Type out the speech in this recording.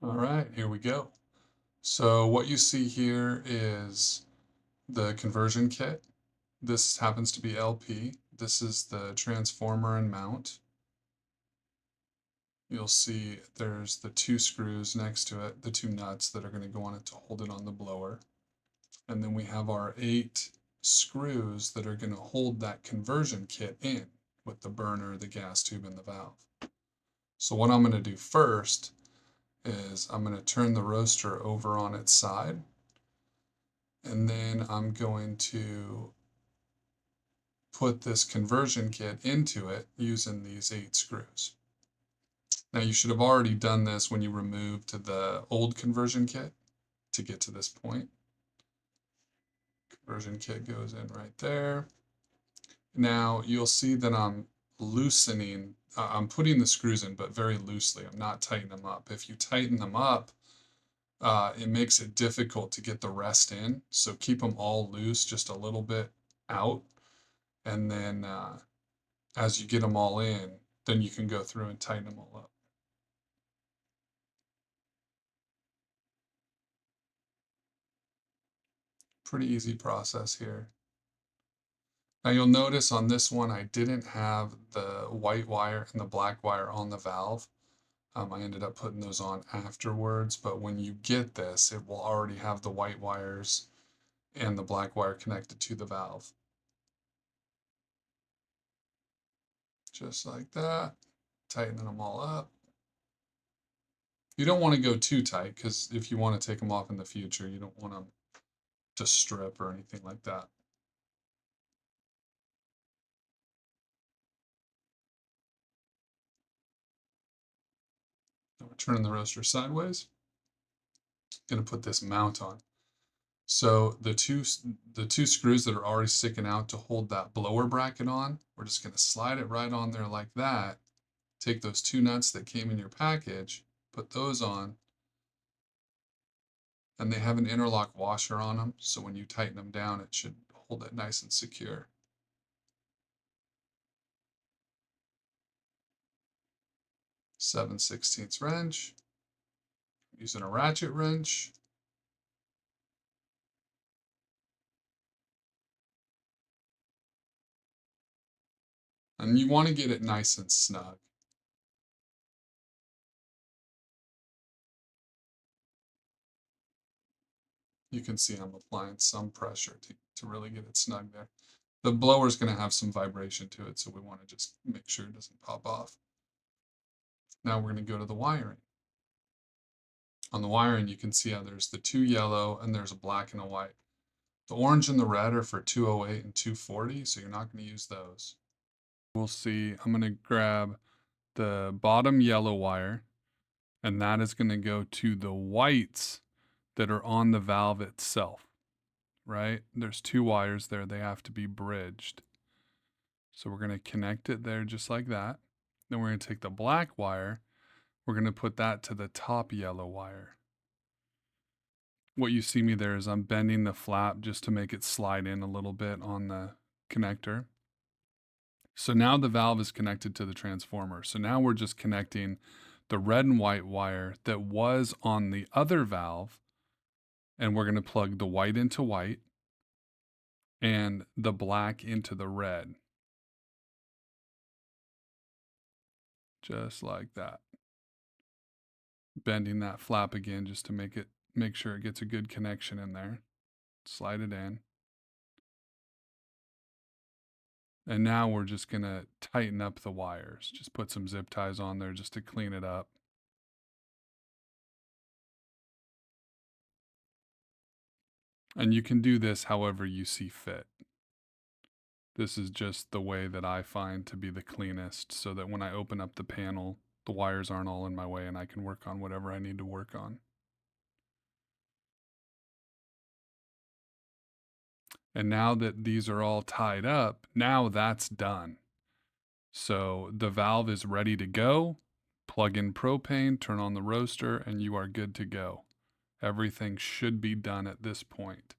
All right, here we go. So what you see here is the conversion kit. This happens to be LP. This is the transformer and mount. You'll see there's the two screws next to it, the two nuts that are going to go on it to hold it on the blower. And then we have our 8 screws that are going to hold that conversion kit in with the burner, the gas tube, and the valve. So what I'm going to do first is I'm going to turn the roaster over on its side, and then I'm going to put this conversion kit into it using these 8 screws. Now you should have already done this when you removed the old conversion kit to get to this point. Conversion kit goes in right there. Now you'll see that I'm loosening, I'm putting the screws in, but very loosely. I'm not tightening them up. If you tighten them up, it makes it difficult to get the rest in. So keep them all loose, just a little bit out. And then as you get them all in, then you can go through and tighten them all up. Pretty easy process here. Now you'll notice on this one, I didn't have the white wire and the black wire on the valve. I ended up putting those on afterwards, but when you get this, it will already have the white wires and the black wire connected to the valve. Just like that, tightening them all up. You don't want to go too tight because if you want to take them off in the future, you don't want them to strip or anything like that. Now we're turning the roaster sideways. Going to put this mount on. So the two screws that are already sticking out to hold that blower bracket on, we're just going to slide it right on there like that. Take those 2 nuts that came in your package, put those on, and they have an interlock washer on them, so when you tighten them down, it should hold it nice and secure. Seven 16ths wrench, using a ratchet wrench. And you want to get it nice and snug. You can see I'm applying some pressure to really get it snug there. The blower is going to have some vibration to it, so we want to just make sure it doesn't pop off. Now we're going to go to the wiring. On the wiring, you can see how there's the 2 yellow and there's a black and a white. The orange and the red are for 208 and 240, so you're not going to use those. We'll see, I'm going to grab the bottom yellow wire, and that is going to go to the whites that are on the valve itself, right? There's 2 wires there, they have to be bridged. So we're going to connect it there just like that. Then we're going to take the black wire, we're going to put that to the top yellow wire. What you see me there is I'm bending the flap just to make it slide in a little bit on the connector. So now the valve is connected to the transformer. So now we're just connecting the red and white wire that was on the other valve, and we're going to plug the white into white and the black into the red. Just like that. Bending that flap again just to make sure it gets a good connection in there. Slide it in. And now we're just going to tighten up the wires. Just put some zip ties on there just to clean it up. And you can do this however you see fit. This is just the way that I find to be the cleanest, so that when I open up the panel, the wires aren't all in my way and I can work on whatever I need to work on. And now that these are all tied up, now that's done. So the valve is ready to go. Plug in propane, turn on the roaster, and you are good to go. Everything should be done at this point.